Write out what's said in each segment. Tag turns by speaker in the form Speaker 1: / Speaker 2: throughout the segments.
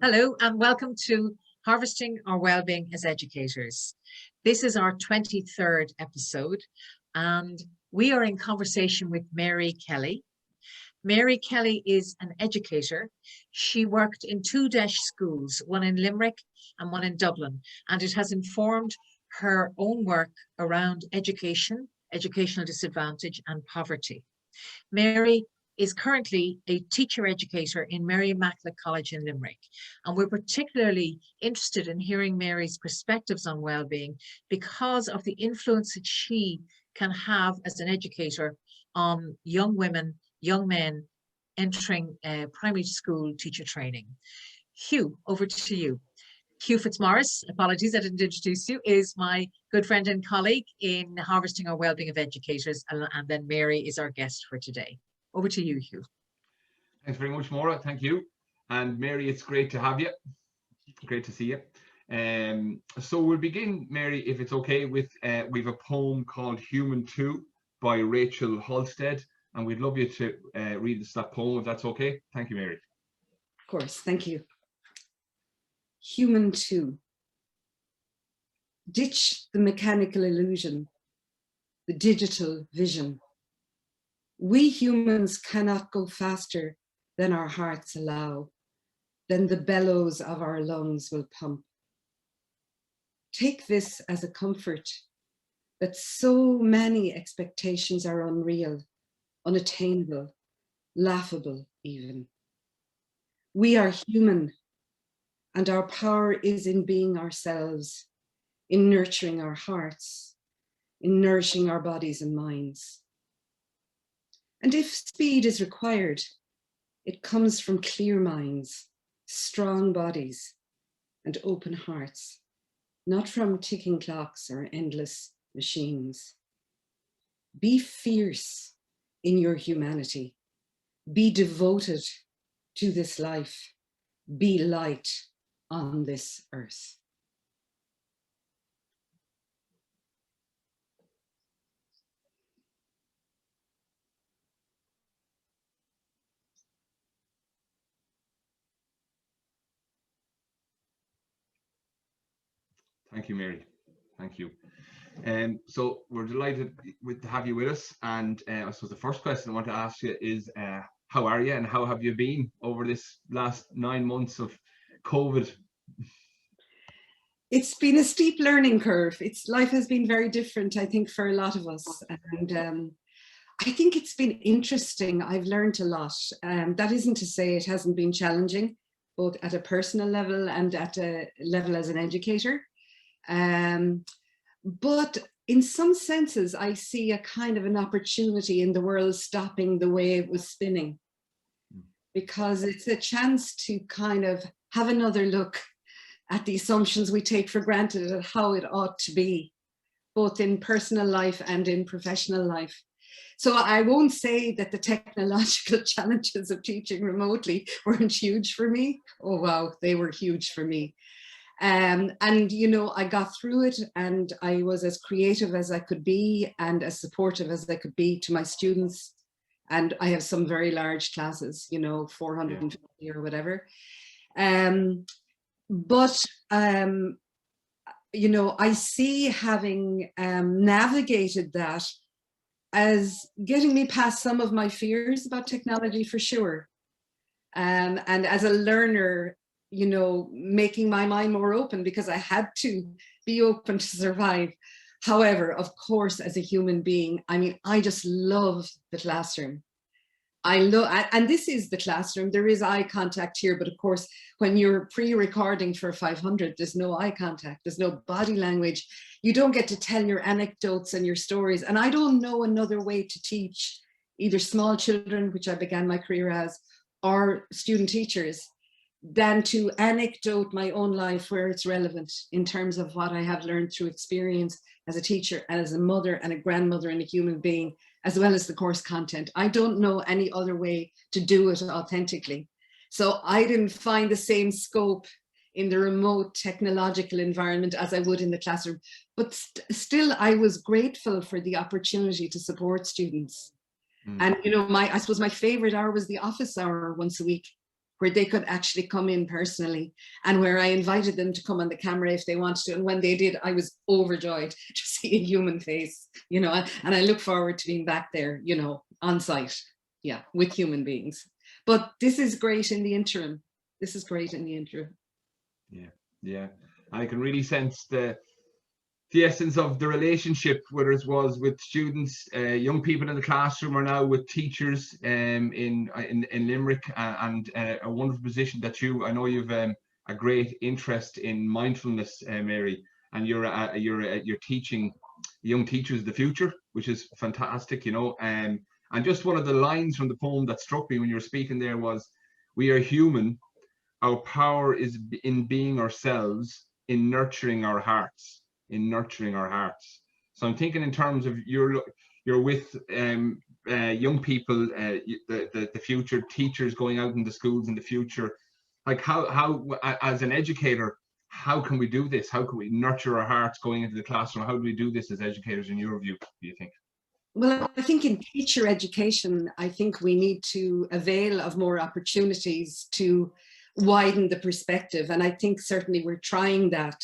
Speaker 1: Hello and welcome to Harvesting Our Wellbeing as Educators. This is our 23rd episode and we are in conversation with Mary Kelly. Mary Kelly is an educator. She worked in two DEIS schools, one in Limerick and one in Dublin, and it has informed her own work around education, educational disadvantage and poverty. Mary is currently a teacher educator in Mary Immaculate College in Limerick. And we're particularly interested in hearing Mary's perspectives on wellbeing because of the influence that she can have as an educator on young women, young men entering primary school teacher training. Hugh, over to you. Hugh Fitzmaurice, apologies I didn't introduce you, is my good friend and colleague in Harvesting Our Wellbeing of Educators, and then Mary is our guest for today. Over to you, Hugh.
Speaker 2: Thanks very much, Maura. Thank you. And Mary, it's great to have you. Great to see you. So we'll begin, Mary, if it's okay, with we've a poem called Human 2 by Rachel Halstead, and we'd love you to read that poem if that's okay. Thank you, Mary.
Speaker 3: Of course, thank you. Human 2. Ditch the mechanical illusion, the digital vision. We humans cannot go faster than our hearts allow, than the bellows of our lungs will pump. Take this as a comfort that so many expectations are unreal, unattainable, laughable even. We are human, and our power is in being ourselves, in nurturing our hearts, in nourishing our bodies and minds. And if speed is required, it comes from clear minds, strong bodies, and open hearts, not from ticking clocks or endless machines. Be fierce in your humanity. Be devoted to this life. Be light on this earth.
Speaker 2: Thank you, Mary. Thank you. So we're delighted to have you with us. And I suppose the first question I want to ask you is, how are you and how have you been over this last 9 months of COVID?
Speaker 3: It's been a steep learning curve. Life has been very different, I think, for a lot of us. And I think it's been interesting. I've learned a lot. That isn't to say it hasn't been challenging, both at a personal level and at a level as an educator. But in some senses, I see a kind of an opportunity in the world stopping the way it was spinning, because it's a chance to kind of have another look at the assumptions we take for granted at how it ought to be, both in personal life and in professional life. So I won't say that the technological challenges of teaching remotely weren't huge for me. Oh, wow, they were huge for me. And, you know, I got through it and I was as creative as I could be and as supportive as I could be to my students. And I have some very large classes, you know, 450 or whatever. But, you know, I see having navigated that as getting me past some of my fears about technology for sure. And as a learner, you know, making my mind more open because I had to be open to survive. However, of course, as a human being, I mean, I just love the classroom. I love, and this is the classroom. There is eye contact here, but of course, when you're pre-recording for 500, there's no eye contact, there's no body language. You don't get to tell your anecdotes and your stories. And I don't know another way to teach either small children, which I began my career as, or student teachers, than to anecdote my own life where it's relevant in terms of what I have learned through experience as a teacher and as a mother and a grandmother and a human being, as well as the course content. I don't know any other way to do it authentically. So I didn't find the same scope in the remote technological environment as I would in the classroom, but still I was grateful for the opportunity to support students. And you know, I suppose my favorite hour was the office hour once a week, where they could actually come in personally, and where I invited them to come on the camera if they wanted to. And when they did, I was overjoyed to see a human face, you know, and I look forward to being back there, you know, on site, yeah, with human beings. But this is great in the interim. This is great in the interim.
Speaker 2: Yeah, yeah. And I can really sense the essence of the relationship, whether it was with students, young people in the classroom, or now with teachers in Limerick, and a wonderful position that I know you've a great interest in mindfulness, Mary, and you're teaching young teachers the future, which is fantastic, you know. And just one of the lines from the poem that struck me when you were speaking there was, "We are human. Our power is in being ourselves, in nurturing our hearts." In nurturing our hearts. So I'm thinking in terms of you're with young people, the future teachers going out into schools in the future. Like how as an educator, how can we do this? How can we nurture our hearts going into the classroom? How do we do this as educators, in your view, do you think?
Speaker 3: Well, I think in teacher education, I think we need to avail of more opportunities to widen the perspective. And I think certainly we're trying that.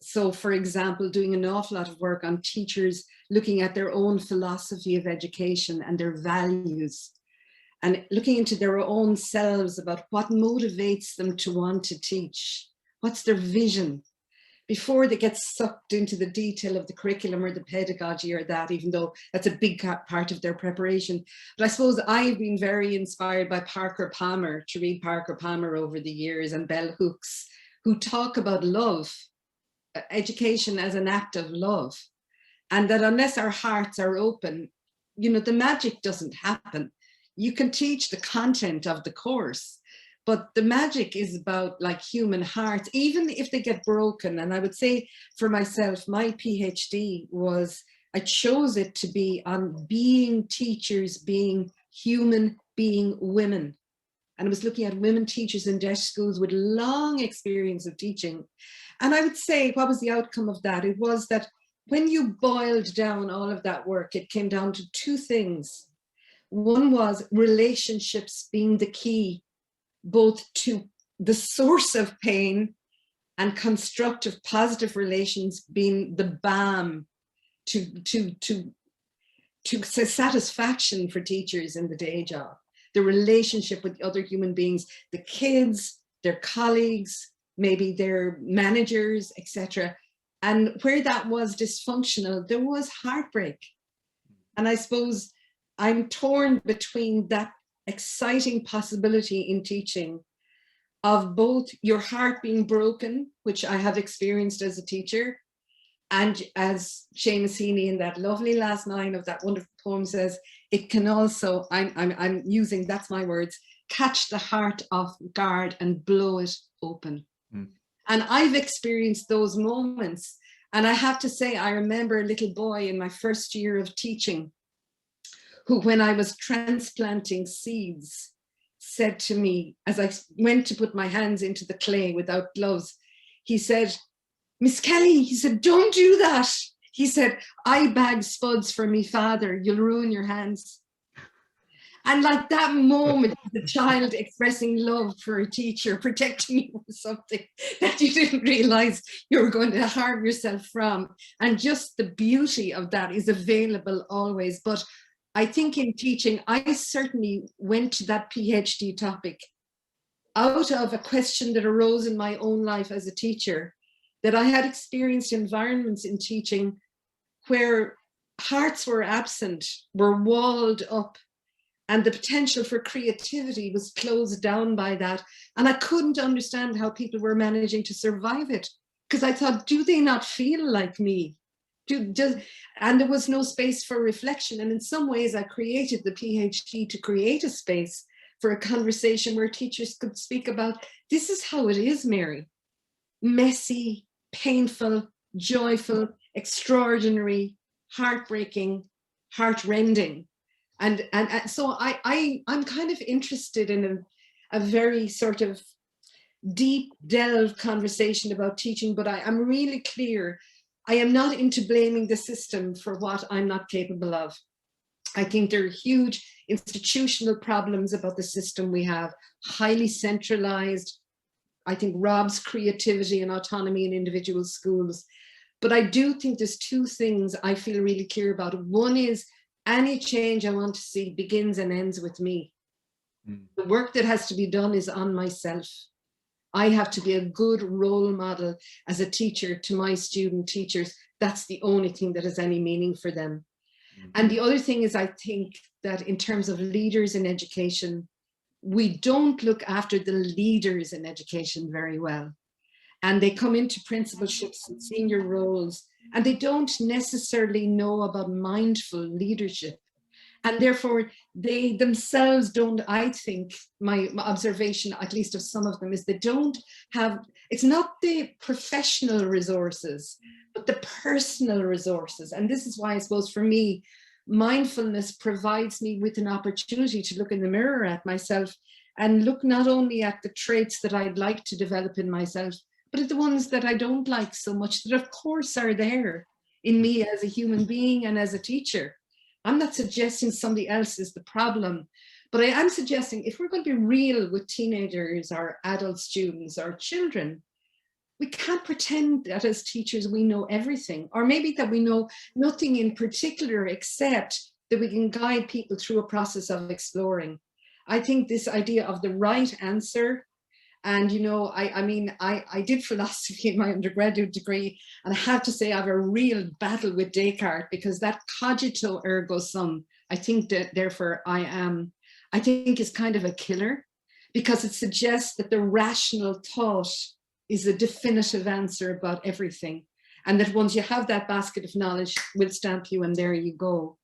Speaker 3: So, for example, doing an awful lot of work on teachers looking at their own philosophy of education and their values, and looking into their own selves about what motivates them to want to teach. What's their vision? Before they get sucked into the detail of the curriculum or the pedagogy or that, even though that's a big part of their preparation. But I suppose I've been very inspired by Parker Palmer, to read Parker Palmer over the years, and Bell Hooks, who talk about love, education as an act of love. And that unless our hearts are open, you know, the magic doesn't happen. You can teach the content of the course, but the magic is about like human hearts, even if they get broken. And I would say for myself, my PhD was, I chose it to be on being teachers, being human, being women. And I was looking at women teachers in Deaf schools with long experience of teaching. And I would say, what was the outcome of that? It was that when you boiled down all of that work, it came down to two things. One was relationships being the key, both to the source of pain, and constructive, positive relations being the balm to satisfaction for teachers in the day job. The relationship with other human beings, the kids, their colleagues, maybe their managers, etc. And where that was dysfunctional, there was heartbreak. And I suppose I'm torn between that exciting possibility in teaching of both your heart being broken, which I have experienced as a teacher, and as Seamus Heaney in that lovely last line of that wonderful poem says, it can also, I'm using, that's my words, catch the heart off guard and blow it open. Mm. And I've experienced those moments. And I have to say, I remember a little boy in my first year of teaching who, when I was transplanting seeds, said to me, as I went to put my hands into the clay without gloves, he said, "Miss Kelly," he said, "don't do that." He said, "I bag spuds for me father, you'll ruin your hands." And like that moment, the child expressing love for a teacher, protecting you from something that you didn't realize you were going to harm yourself from. And just the beauty of that is available always. But I think in teaching, I certainly went to that PhD topic out of a question that arose in my own life as a teacher, that I had experienced environments in teaching where hearts were absent, were walled up, and the potential for creativity was closed down by that. And I couldn't understand how people were managing to survive it, because I thought, do they not feel like me? And there was no space for reflection. And in some ways, I created the PhD to create a space for a conversation where teachers could speak about, this is how it is, Mary. Messy, painful, joyful, extraordinary, heartbreaking, heartrending. And so I'm kind of interested in a very sort of deep delve conversation about teaching, but I'm really clear, I am not into blaming the system for what I'm not capable of. I think there are huge institutional problems about the system we have, highly centralized, I think robs creativity and autonomy in individual schools. But I do think there's two things I feel really clear about. One is any change I want to see begins and ends with me. The work that has to be done is on myself. I have to be a good role model as a teacher to my student teachers. That's the only thing that has any meaning for them. And the other thing is, I think that in terms of leaders in education, we don't look after the leaders in education very well. And they come into principalships and senior roles, and they don't necessarily know about mindful leadership. And therefore, they themselves don't, I think, my observation, at least of some of them, is they don't have, it's not the professional resources, but the personal resources. And this is why I suppose for me, mindfulness provides me with an opportunity to look in the mirror at myself and look not only at the traits that I'd like to develop in myself, but at the ones that I don't like so much, that of course are there in me as a human being and as a teacher. I'm not suggesting somebody else is the problem, but I am suggesting if we're going to be real with teenagers or adult students or children, we can't pretend that as teachers we know everything, or maybe that we know nothing in particular except that we can guide people through a process of exploring. I think this idea of the right answer, and you know, I did philosophy in my undergraduate degree, and I have to say I have a real battle with Descartes, because that cogito ergo sum, I think that therefore I am, I think is kind of a killer, because it suggests that the rational thought is a definitive answer about everything. And that once you have that basket of knowledge, will stamp you and there you go.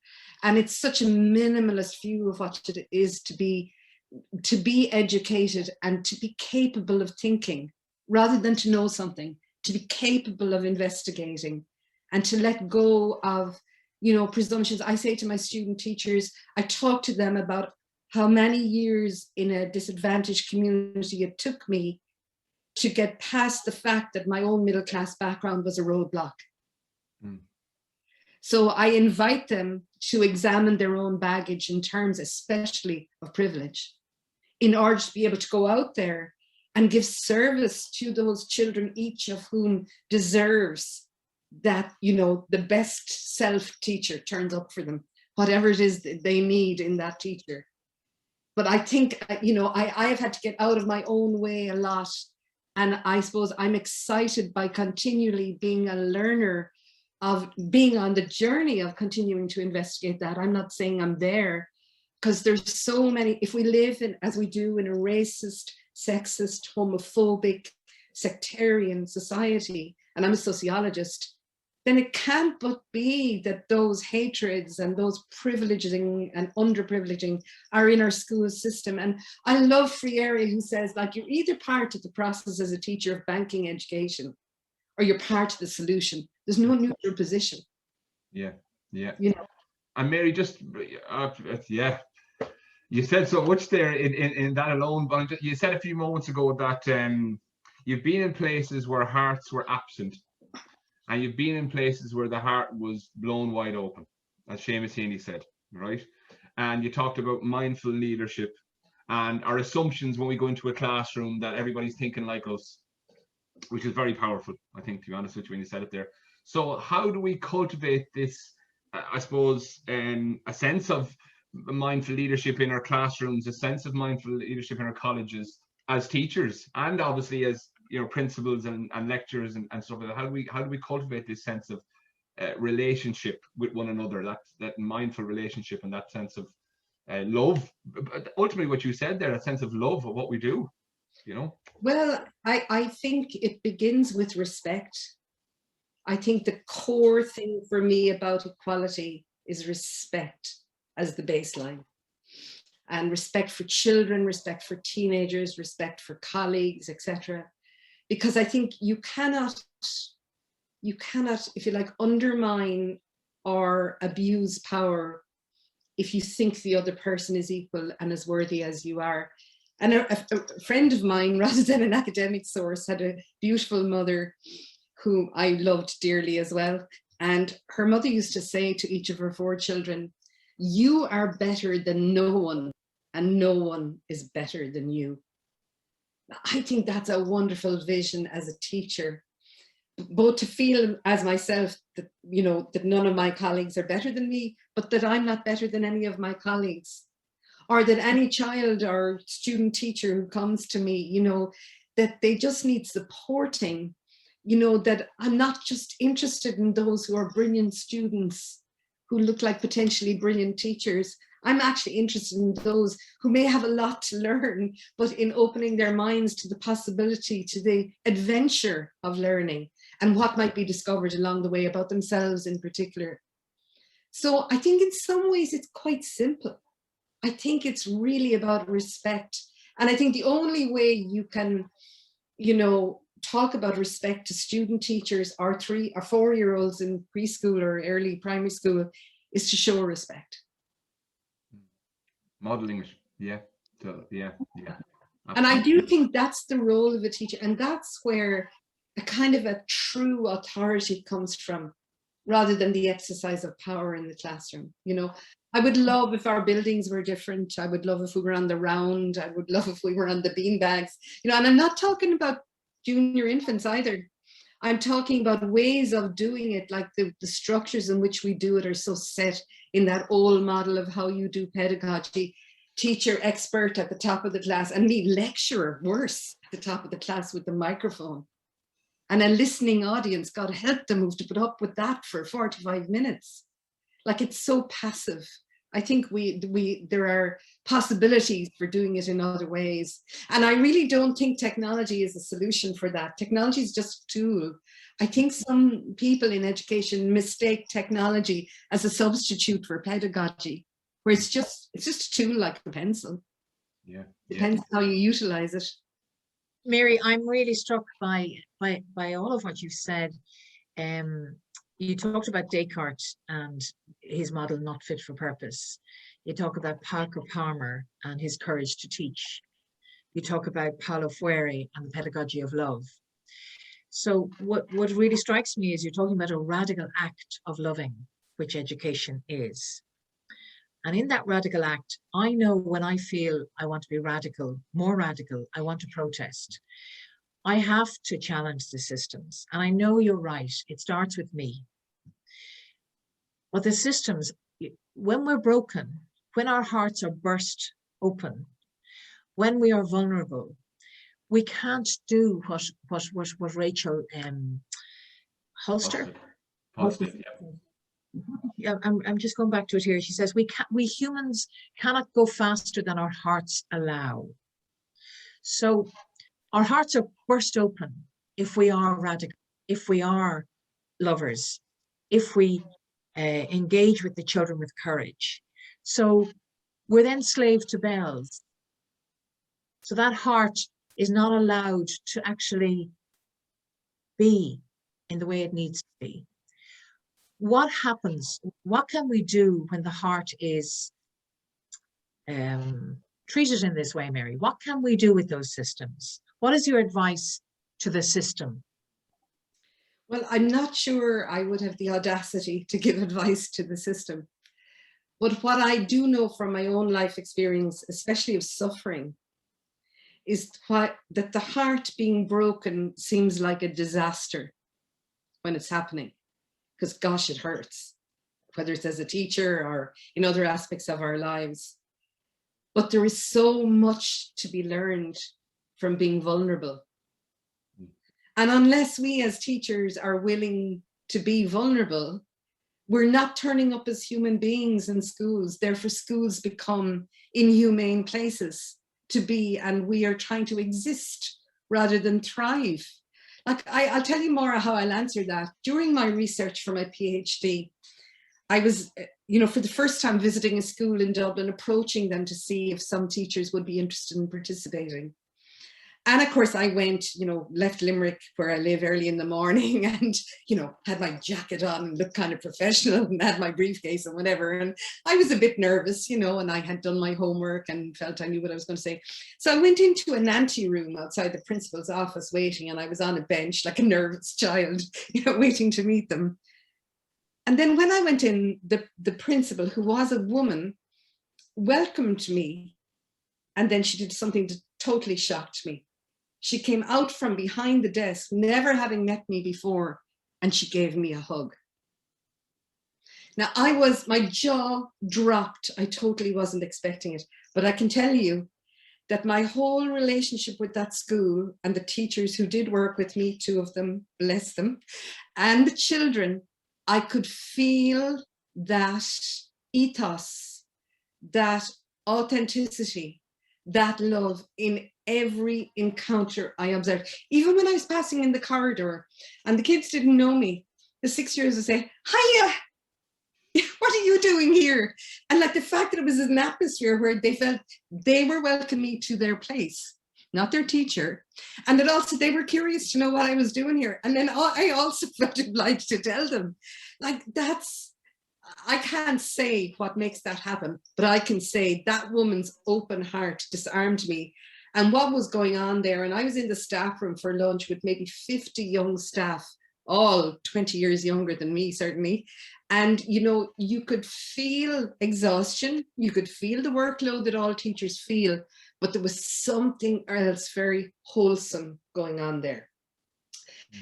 Speaker 3: And it's such a minimalist view of what it is to be educated and to be capable of thinking, rather than to know something, to be capable of investigating and to let go of, you know, presumptions. I say to my student teachers, I talk to them about how many years in a disadvantaged community it took me to get past the fact that my own middle class background was a roadblock. So I invite them to examine their own baggage in terms especially of privilege, in order to be able to go out there and give service to those children, each of whom deserves that, you know, the best self teacher turns up for them, whatever it is that they need in that teacher. But I think, you know, I have had to get out of my own way a lot. And I suppose I'm excited by continually being a learner, of being on the journey of continuing to investigate that. I'm not saying I'm there, because there's so many, if we live in, as we do, in a racist, sexist, homophobic, sectarian society, and I'm a sociologist, then it can't but be that those hatreds and those privileging and underprivileging are in our school system. And I love Freire, who says, like, you're either part of the process as a teacher of banking education, or you're part of the solution. There's no neutral position.
Speaker 2: Yeah, yeah.
Speaker 3: You know?
Speaker 2: And Mary, just, yeah, you said so much there in that alone, but you said a few moments ago that you've been in places where hearts were absent, and you've been in places where the heart was blown wide open, as Seamus Heaney said, right? And you talked about mindful leadership and our assumptions when we go into a classroom that everybody's thinking like us, which is very powerful, I think, to be honest with you, when you said it there. So how do we cultivate this, I suppose, a sense of mindful leadership in our classrooms, a sense of mindful leadership in our colleges as teachers, and obviously as, you know, principals and lecturers and stuff like that? How do we cultivate this sense of relationship with one another, that mindful relationship and that sense of love, but ultimately what you said there, that sense of love of what we do, you know?
Speaker 3: Well, I think it begins with respect. I think the core thing for me about equality is respect as the baseline. And respect for children, respect for teenagers, respect for colleagues, etc. Because I think you cannot, if you like, undermine or abuse power if you think the other person is equal and as worthy as you are. And a friend of mine, rather than an academic source, had a beautiful mother whom I loved dearly as well. And her mother used to say to each of her 4 children, You are better than no one, and no one is better than you. I think that's a wonderful vision as a teacher, both to feel as myself that, you know, that none of my colleagues are better than me, but that I'm not better than any of my colleagues, or that any child or student teacher who comes to me, you know, that they just need supporting, you know, that I'm not just interested in those who are brilliant students who look like potentially brilliant teachers. I'm actually interested in those who may have a lot to learn, but in opening their minds to the possibility, to the adventure of learning and what might be discovered along the way about themselves in particular. So I think in some ways it's quite simple. I think it's really about respect. And I think the only way you can, you know, talk about respect to student teachers or 3 or 4-year-olds in preschool or early primary school is to show respect.
Speaker 2: Modeling it, yeah. So, yeah.
Speaker 3: And I do think that's the role of a teacher, and that's where a kind of a true authority comes from, rather than the exercise of power in the classroom. You know, I would love if our buildings were different. I would love if we were on the round. I would love if we were on the beanbags. You know, and I'm not talking about junior infants either. I'm talking about ways of doing it, like the structures in which we do it are so set in that old model of how you do pedagogy. Teacher expert at the top of the class, and me lecturer, worse, at the top of the class with the microphone. And a listening audience, God help them who've to put up with that for 45 minutes. Like, it's so passive. I think there are possibilities for doing it in other ways. And I really don't think technology is a solution for that. Technology is just a tool. I think some people in education mistake technology as a substitute for pedagogy, where it's just a tool like a pencil.
Speaker 2: Yeah.
Speaker 3: Depends how you utilize it.
Speaker 1: Mary, I'm really struck by all of what you said. You talked about Descartes and his model not fit for purpose. You talk about Parker Palmer and his courage to teach. You talk about Paulo Freire and the pedagogy of love. So what really strikes me is you're talking about a radical act of loving, which education is. And in that radical act, I know when I feel I want to be radical, more radical, I want to protest, I have to challenge the systems. And I know you're right, it starts with me. But the systems, when we're broken, when our hearts are burst open, when we are vulnerable, we can't do what Rachel Holster. Yeah, I'm just going back to it here. She says we humans cannot go faster than our hearts allow. So our hearts are burst open if we are radical, if we are lovers, if we engage with the children with courage. So we're then slaves to bells. So that heart is not allowed to actually be in the way it needs to be. What happens? What can we do when the heart is treated in this way, Mary? What can we do with those systems? What is your advice to the system?
Speaker 3: Well, I'm not sure I would have the audacity to give advice to the system. But what I do know from my own life experience, especially of suffering, is that the heart being broken seems like a disaster when it's happening, because gosh, it hurts, whether it's as a teacher or in other aspects of our lives. But there is so much to be learned from being vulnerable. And unless we as teachers are willing to be vulnerable, we're not turning up as human beings in schools. Therefore, schools become inhumane places to be, and we are trying to exist rather than thrive. Like, I'll tell you, Maura, how I'll answer that. During my research for my PhD, I was, for the first time visiting a school in Dublin, approaching them to see if some teachers would be interested in participating. And of course I went, left Limerick where I live early in the morning and, had my jacket on and looked kind of professional and had my briefcase and whatever. And I was a bit nervous, and I had done my homework and felt I knew what I was going to say. So I went into an anteroom outside the principal's office waiting, and I was on a bench like a nervous child, waiting to meet them. And then when I went in, the principal, who was a woman, welcomed me. And then she did something that totally shocked me. She came out from behind the desk, never having met me before, and she gave me a hug. Now, my jaw dropped. I totally wasn't expecting it. But I can tell you that my whole relationship with that school and the teachers who did work with me, 2 of them, bless them, and the children, I could feel that ethos, that authenticity, that love in every encounter I observed. Even when I was passing in the corridor and the kids didn't know me, the 6-year-olds would say, "Hiya, what are you doing here?" And like the fact that it was an atmosphere where they felt they were welcoming me to their place, not their teacher. And that also they were curious to know what I was doing here. And then I also felt obliged to tell them. Like I can't say what makes that happen, but I can say that woman's open heart disarmed me. And what was going on there, and I was in the staff room for lunch with maybe 50 young staff, all 20 years younger than me, certainly. And, you know, you could feel exhaustion, you could feel the workload that all teachers feel, but there was something else very wholesome going on there.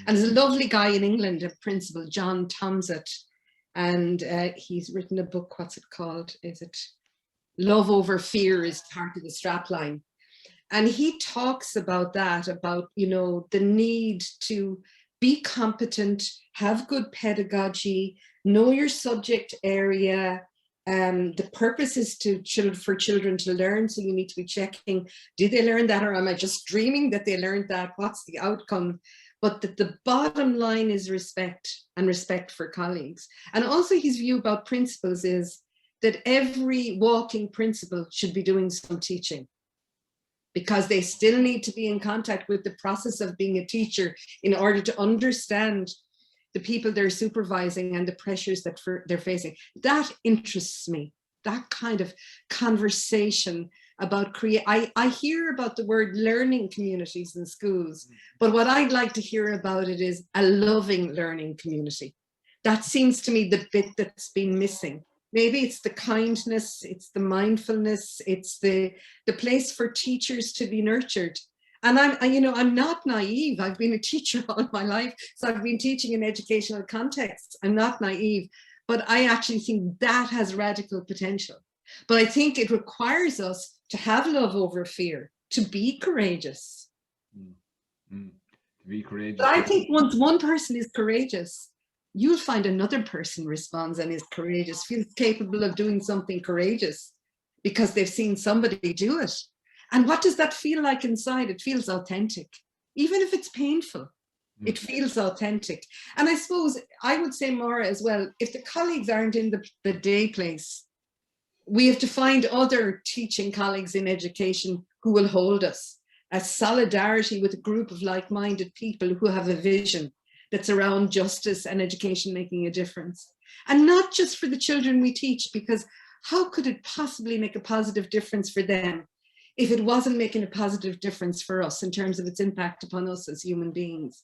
Speaker 3: And there's a lovely guy in England, a principal, John Tomsett, and he's written a book, what's it called? Is it Love Over Fear is part of the strapline. And he talks about that, about, you know, the need to be competent, have good pedagogy, know your subject area. The purpose is for children to learn. So you need to be checking, did they learn that, or am I just dreaming that they learned that? What's the outcome? But that the bottom line is respect, and respect for colleagues. And also his view about principals is that every walking principal should be doing some teaching, because they still need to be in contact with the process of being a teacher in order to understand the people they're supervising and the pressures that they're facing. That interests me, that kind of conversation about I hear about the word learning communities in schools, but what I'd like to hear about it is a loving learning community. That seems to me the bit that's been missing. Maybe it's the kindness, it's the mindfulness, it's the place for teachers to be nurtured. And I'm not naive. I've been a teacher all my life, so I've been teaching in educational contexts. I'm not naive, but I actually think that has radical potential. But I think it requires us to have love over fear, to be courageous.
Speaker 2: To be courageous.
Speaker 3: But I think once one person is courageous, you'll find another person responds and is courageous, feels capable of doing something courageous because they've seen somebody do it. And what does that feel like inside? It feels authentic, even if it's painful. It feels authentic. And I suppose I would say, Maura, as well, if the colleagues aren't in the day place, we have to find other teaching colleagues in education who will hold us, as solidarity with a group of like-minded people who have a vision that's around justice and education making a difference. And not just for the children we teach, because how could it possibly make a positive difference for them if it wasn't making a positive difference for us in terms of its impact upon us as human beings?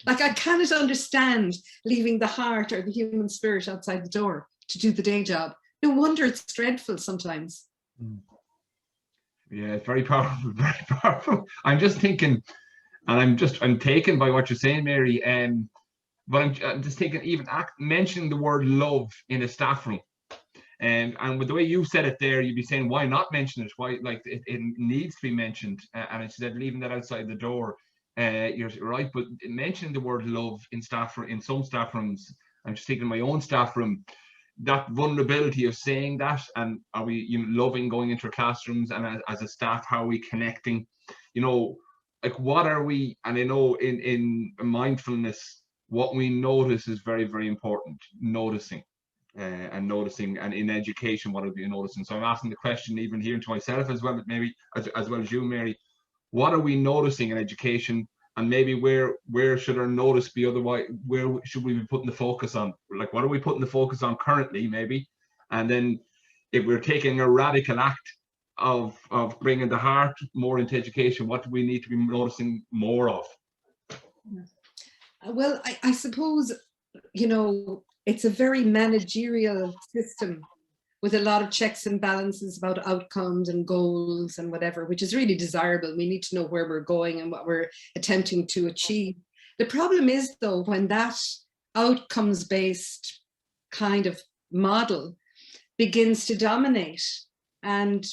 Speaker 3: Like, I cannot understand leaving the heart or the human spirit outside the door to do the day job. No wonder it's dreadful sometimes.
Speaker 2: Yeah, it's very powerful, very powerful. I'm just thinking, and I'm taken by what you're saying, Mary. But I'm just thinking, even mentioning the word love in a staff room, and with the way you said it there, you'd be saying, why not mention it? Why, like, it needs to be mentioned. And she said, leaving that outside the door. You're right, but mentioning the word love in some staff rooms, I'm just thinking my own staff room, that vulnerability of saying that, and are we loving going into our classrooms, and as a staff, how are we connecting? Like, what are we? And I know in mindfulness, what we notice is very, very important. Noticing, and in education, what are we noticing? So I'm asking the question even here to myself as well, maybe as well as you, Mary. What are we noticing in education, and maybe where should our notice be? Otherwise, where should we be putting the focus on? Like, what are we putting the focus on currently, maybe? And then if we're taking a radical act of bringing the heart more into education, what do we need to be noticing more of?
Speaker 3: Well, I suppose, it's a very managerial system with a lot of checks and balances about outcomes and goals and whatever, which is really desirable. We need to know where we're going and what we're attempting to achieve. The problem is, though, when that outcomes-based kind of model begins to dominate, and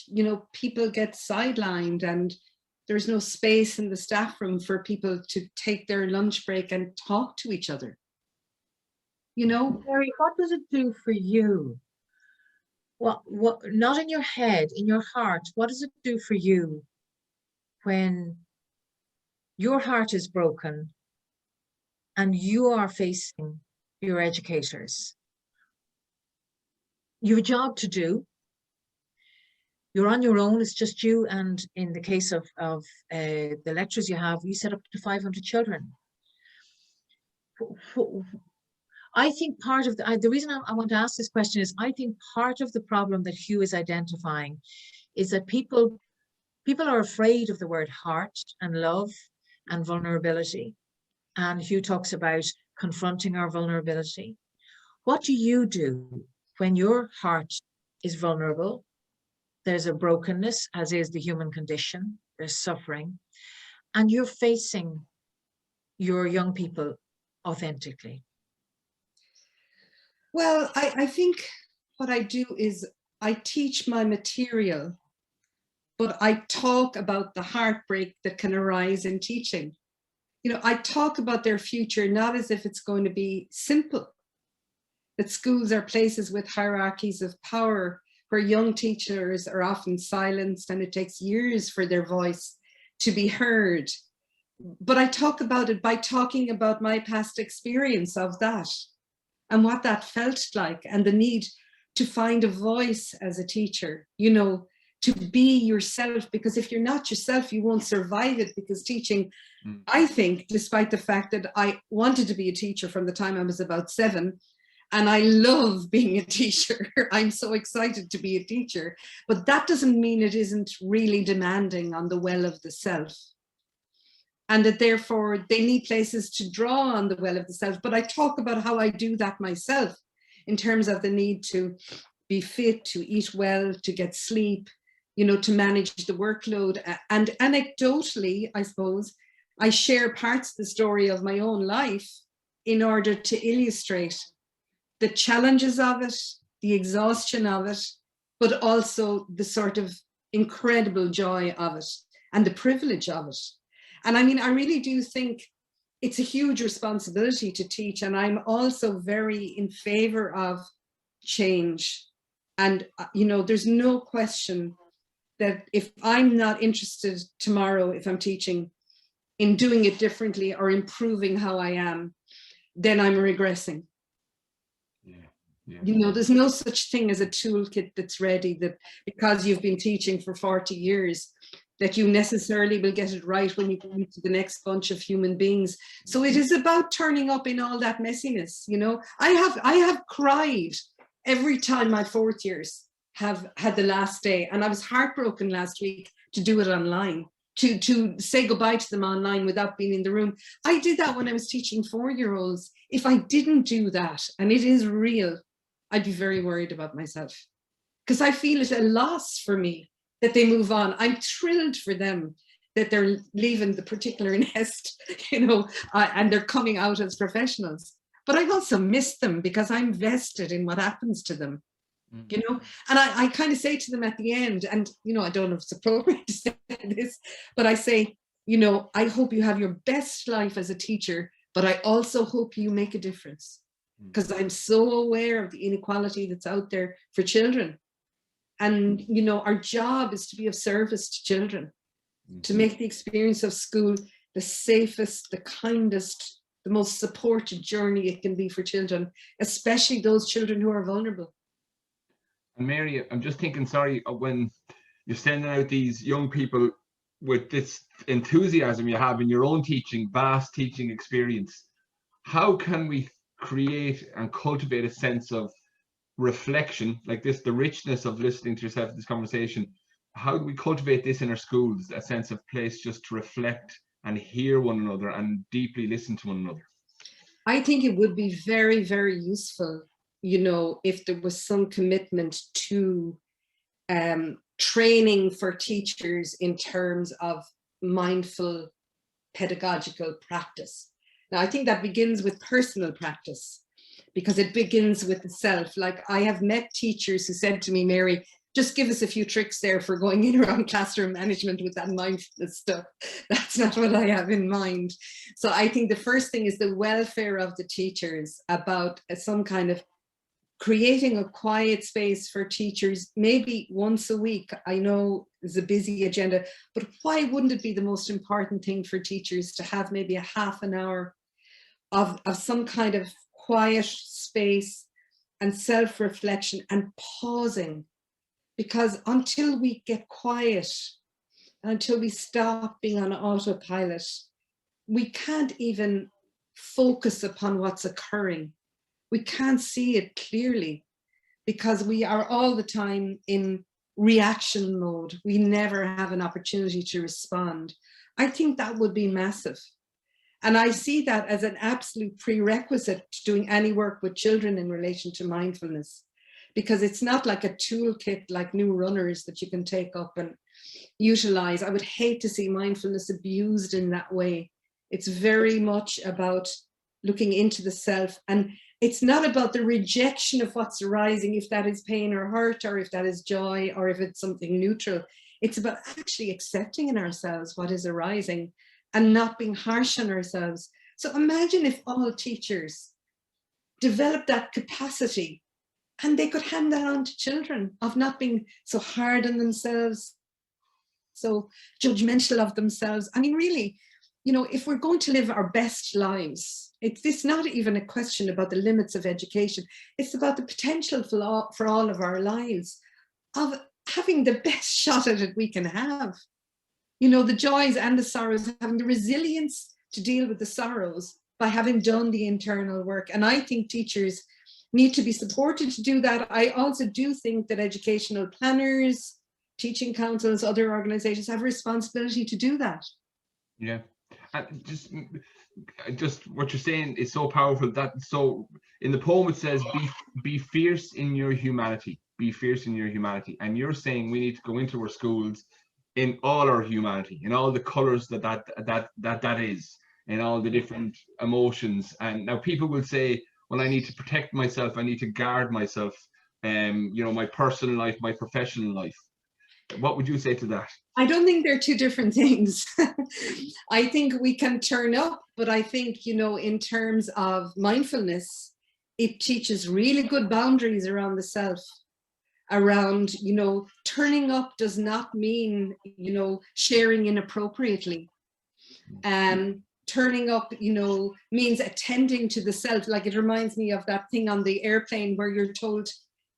Speaker 3: people get sidelined, and there's no space in the staff room for people to take their lunch break and talk to each other.
Speaker 1: Mary, what does it do for you? What, not in your head, in your heart, what does it do for you when your heart is broken and you are facing your educators? You have a job to do. You're on your own, it's just you, and in the case of the lectures you have, you set up to 500 children. I think part of the reason I want to ask this question is I think part of the problem that Hugh is identifying is that people are afraid of the word heart and love and vulnerability. And Hugh talks about confronting our vulnerability. What do you do when your heart is vulnerable? There's a brokenness, as is the human condition, there's suffering, and you're facing your young people authentically.
Speaker 3: Well, I think what I do is I teach my material, but I talk about the heartbreak that can arise in teaching. I talk about their future, not as if it's going to be simple, that schools are places with hierarchies of power, where young teachers are often silenced and it takes years for their voice to be heard. But I talk about it by talking about my past experience of that and what that felt like, and the need to find a voice as a teacher, to be yourself, because if you're not yourself, you won't survive it. Because teaching, I think, despite the fact that I wanted to be a teacher from the time I was about 7, and I love being a teacher. I'm so excited to be a teacher, but that doesn't mean it isn't really demanding on the well of the self. And that therefore they need places to draw on the well of the self. But I talk about how I do that myself in terms of the need to be fit, to eat well, to get sleep, to manage the workload. And anecdotally, I suppose, I share parts of the story of my own life in order to illustrate the challenges of it, the exhaustion of it, but also the sort of incredible joy of it and the privilege of it. And I mean, I really do think it's a huge responsibility to teach. And I'm also very in favor of change. And, there's no question that if I'm not interested tomorrow, if I'm teaching, in doing it differently or improving how I am, then I'm regressing. Yeah. There's no such thing as a toolkit that's ready, that because you've been teaching for 40 years, that you necessarily will get it right when you go into the next bunch of human beings. So it is about turning up in all that messiness. I have cried every time my 4th years have had the last day, and I was heartbroken last week to do it online, to say goodbye to them online without being in the room. I did that when I was teaching 4-year-olds. If I didn't do that, and it is real, I'd be very worried about myself, because I feel it's a loss for me that they move on. I'm thrilled for them that they're leaving the particular nest, and they're coming out as professionals. But I also miss them because I'm vested in what happens to them, and I kind of say to them at the end, and, I don't know if it's appropriate to say this, but I say, I hope you have your best life as a teacher, but I also hope you make a difference, because I'm so aware of the inequality that's out there for children. And, our job is to be of service to children, to make the experience of school the safest, the kindest, the most supported journey it can be for children, especially those children who are vulnerable.
Speaker 2: And Mary, I'm just thinking, sorry, when you're sending out these young people with this enthusiasm you have in your own teaching, vast teaching experience, how can we create and cultivate a sense of reflection like this, the richness of listening to yourself in this conversation? How do we cultivate this in our schools, a sense of place just to reflect and hear one another and deeply listen to one another?
Speaker 3: I think it would be very, very useful, you know, if there was some commitment to training for teachers in terms of mindful pedagogical practice. Now, I think that begins with personal practice, because it begins with the self. Like, I have met teachers who said to me, Mary, just give us a few tricks there for going in around classroom management with that mindfulness stuff. That's not what I have in mind. So I think the first thing is the welfare of the teachers, about some kind of creating a quiet space for teachers, maybe once a week. I know it's a busy agenda, but why wouldn't it be the most important thing for teachers to have maybe a half an hour of some kind of quiet space and self-reflection and pausing? Because until we get quiet, until we stop being on autopilot, we can't even focus upon what's occurring. We can't see it clearly, because we are all the time in reaction mode. We never have an opportunity to respond. I think that would be massive. And I see that as an absolute prerequisite to doing any work with children in relation to mindfulness, because it's not like a toolkit like New Runners that you can take up and utilize. I would hate to see mindfulness abused in that way. It's very much about looking into the self, and it's not about the rejection of what's arising, if that is pain or hurt, or if that is joy, or if it's something neutral. It's about actually accepting in ourselves what is arising and not being harsh on ourselves. So imagine if all teachers developed that capacity, and they could hand that on to children, of not being so hard on themselves, so judgmental of themselves. I mean, really, you know, if we're going to live our best lives, it's not even a question about the limits of education. It's about the potential for all of our lives of having the best shot at it we can have. You know, the joys and the sorrows, having the resilience to deal with the sorrows by having done the internal work. And I think teachers need to be supported to do that. I also do think that educational planners, teaching councils, other organizations have a responsibility to do that.
Speaker 2: Yeah. And just what you're saying is so powerful. That, so in the poem it says, be fierce in your humanity, be fierce in your humanity. And you're saying we need to go into our schools in all our humanity, in all the colors that is, in all the different emotions. And now people will say, well, I need to protect myself, I need to guard myself, you know, my personal life, my professional life. What would you say to that?
Speaker 3: I don't think they're two different things. I think we can turn up, but I think, you know, in terms of mindfulness, it teaches really good boundaries around the self, around, you know, turning up does not mean, you know, sharing inappropriately. Turning up, you know, means attending to the self. Like, it reminds me of that thing on the airplane where you're told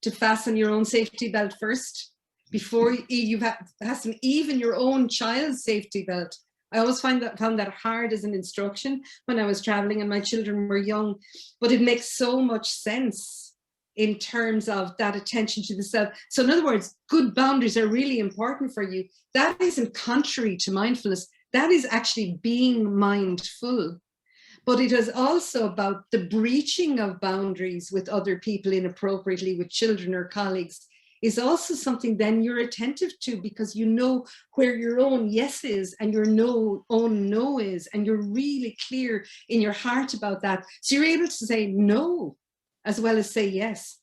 Speaker 3: to fasten your own safety belt first before you fasten even your own child's safety belt. I always found that hard as an instruction when I was traveling and my children were young, but it makes so much sense in terms of that attention to the self. So in other words, good boundaries are really important for you. That isn't contrary to mindfulness. That is actually being mindful. But it is also about the breaching of boundaries with other people inappropriately, with children or colleagues, is also something then you're attentive to, because you know where your own yes is and your own no is, and you're really clear in your heart about that. So you're able to say no as well as say yes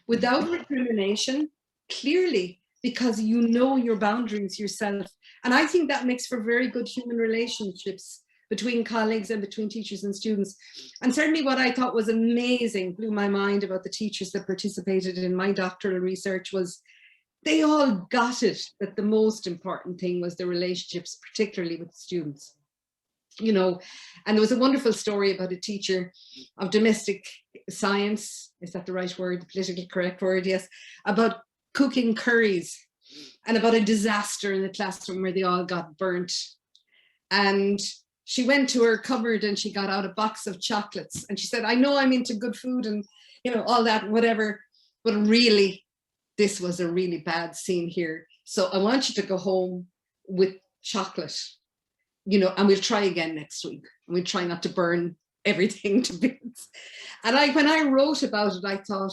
Speaker 3: without recrimination, clearly, because you know your boundaries yourself. And I think that makes for very good human relationships between colleagues and between teachers and students. And certainly what I thought was amazing, blew my mind about the teachers that participated in my doctoral research, was they all got it, that the most important thing was the relationships, particularly with students. You know, and there was a wonderful story about a teacher of domestic science, is that the right word, the politically correct word? Yes, about cooking curries, and about a disaster in the classroom where they all got burnt. And she went to her cupboard and she got out a box of chocolates, and she said, I know I'm into good food and, you know, all that, whatever, but really, this was a really bad scene here. So I want you to go home with chocolate, you know, and we'll try again next week. And we'll try not to burn everything to bits. And when I wrote about it, I thought,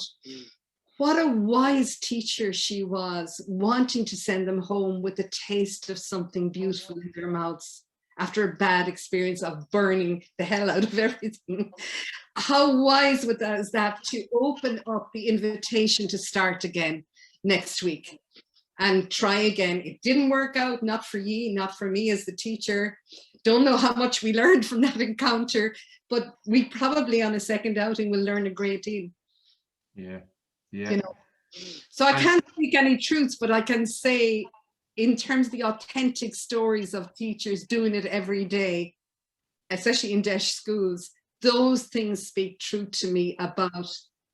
Speaker 3: what a wise teacher she was, wanting to send them home with the taste of something beautiful in their mouths after a bad experience of burning the hell out of everything. How wise is that to open up the invitation to start again next week and try again. It didn't work out, not for you, not for me as the teacher. Don't know how much we learned from that encounter, but we probably on a second outing will learn a great deal.
Speaker 2: Yeah, yeah.
Speaker 3: You know, so I can't speak any truths, but I can say, in terms of the authentic stories of teachers doing it every day, especially in DEIS schools, those things speak true to me about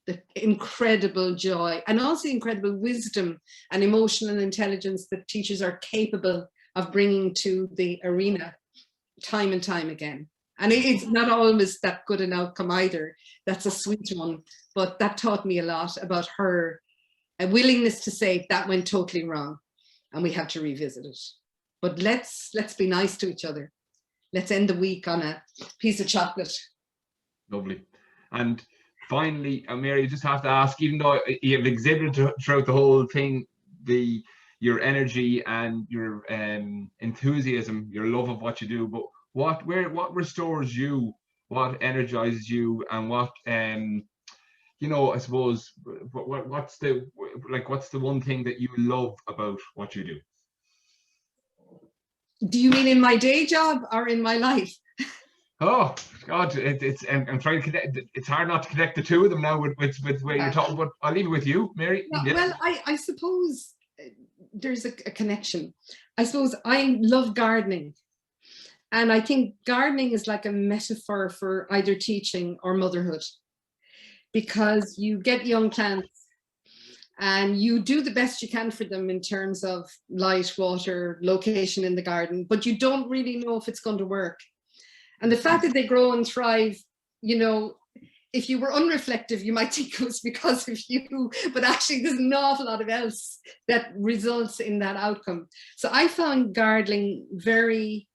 Speaker 3: the incredible joy and also incredible wisdom and emotional intelligence that teachers are capable of bringing to the arena time and time again. And it's not always that good an outcome either. That's a sweet one, but that taught me a lot about her a willingness to say that went totally wrong and we have to revisit it. But let's be nice to each other. Let's end the week on a piece of chocolate.
Speaker 2: Lovely. And finally, Mary, I just have to ask, even though you have exhibited throughout the whole thing, your energy and your enthusiasm, your love of what you do, but what restores you, what energizes you, and what you know, I suppose, what's the one thing that you love about what you do?
Speaker 3: Do you mean in my day job or in my life?
Speaker 2: Oh God, I'm trying to connect. It's hard not to connect the two of them now with where you're talking. But I'll leave it with you, Mary.
Speaker 3: Yeah, well, I suppose there's a connection. I suppose I love gardening, and I think gardening is like a metaphor for either teaching or motherhood, because you get young plants and you do the best you can for them in terms of light, water, location in the garden, but you don't really know if it's going to work. And the fact that they grow and thrive, you know, if you were unreflective, you might think it was because of you, but actually there's an awful lot of else that results in that outcome. So I found gardening very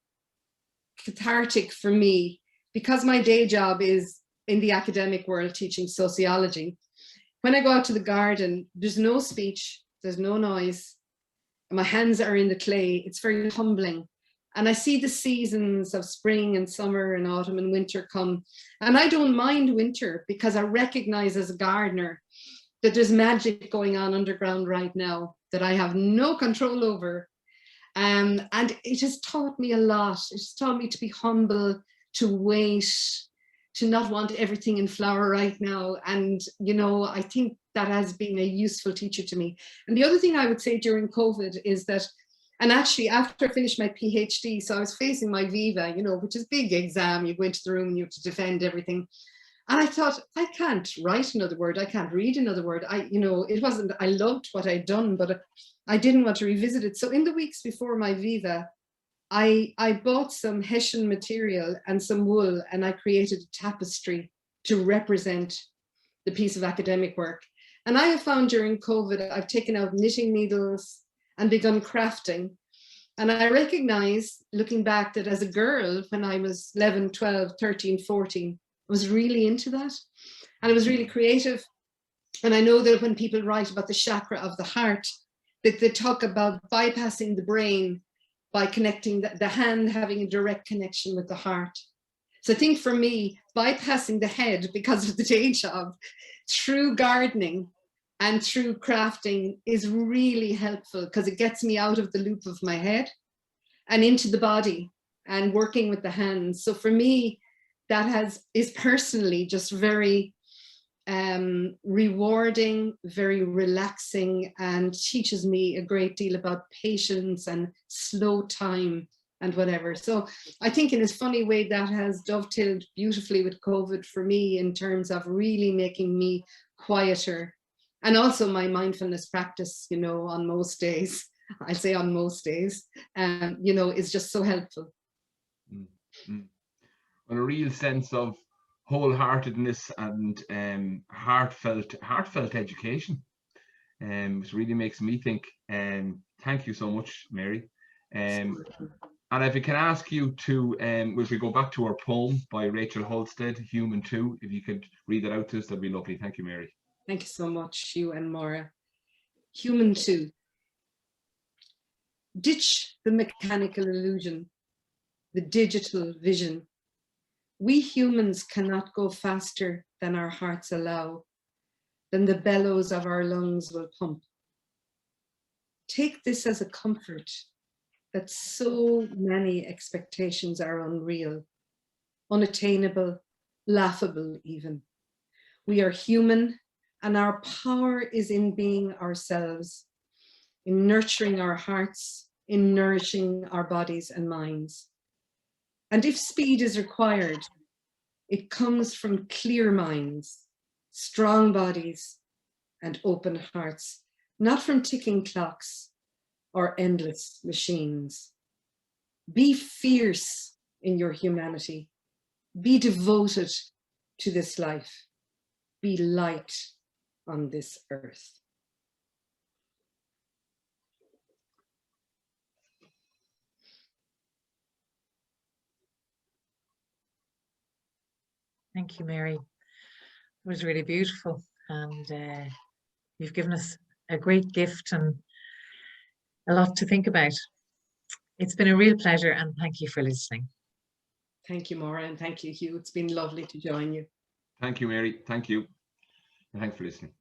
Speaker 3: cathartic for me, because my day job is in the academic world teaching sociology. When I go out to the garden, there's no speech, there's no noise. My hands are in the clay. It's very humbling. And I see the seasons of spring and summer and autumn and winter come. And I don't mind winter, because I recognize as a gardener that there's magic going on underground right now that I have no control over. And it has taught me a lot. It's taught me to be humble, to wait, to not want everything in flower right now. And, you know, I think that has been a useful teacher to me. And the other thing I would say during COVID is that, and actually after I finished my PhD, so I was facing my Viva, you know, which is a big exam. You go into the room and you have to defend everything. And I thought, I can't write another word. I can't read another word. You know, it wasn't, I loved what I'd done, but I didn't want to revisit it. So in the weeks before my Viva, I bought some Hessian material and some wool, and I created a tapestry to represent the piece of academic work. And I have found during COVID, I've taken out knitting needles and begun crafting. And I recognize, looking back, that as a girl, when I was 11, 12, 13, 14, I was really into that. And I was really creative. And I know that when people write about the chakra of the heart, that they talk about bypassing the brain by connecting the hand, having a direct connection with the heart. So I think for me, bypassing the head because of the day job, through gardening and through crafting is really helpful, because it gets me out of the loop of my head and into the body and working with the hands. So for me, that is personally just very rewarding, very relaxing, and teaches me a great deal about patience and slow time and whatever. So I think in a funny way that has dovetailed beautifully with COVID for me, in terms of really making me quieter. And also my mindfulness practice, you know, on most days, I say on most days, you know, is just so helpful.
Speaker 2: And a real sense of wholeheartedness and heartfelt education, which really makes me think. Thank you so much, Mary. And if I can ask you to, if we go back to our poem by Rachel Halstead, Human 2, if you could read that out to us, that'd be lovely. Thank you, Mary.
Speaker 3: Thank you so much, Hugh and Maura. Human 2. Ditch the mechanical illusion, the digital vision. We humans cannot go faster than our hearts allow, than the bellows of our lungs will pump. Take this as a comfort that so many expectations are unreal, unattainable, laughable even. We are human, and our power is in being ourselves, in nurturing our hearts, in nourishing our bodies and minds. And if speed is required, it comes from clear minds, strong bodies, and open hearts, not from ticking clocks or endless machines. Be fierce in your humanity. Be devoted to this life. Be light on this earth.
Speaker 1: Thank you, Mary. It was really beautiful, and you've given us a great gift and a lot to think about. It's been a real pleasure, and thank you for listening.
Speaker 3: Thank you, Maura, and thank you, Hugh. It's been lovely to join you.
Speaker 2: Thank you, Mary. Thank you. And thanks for listening.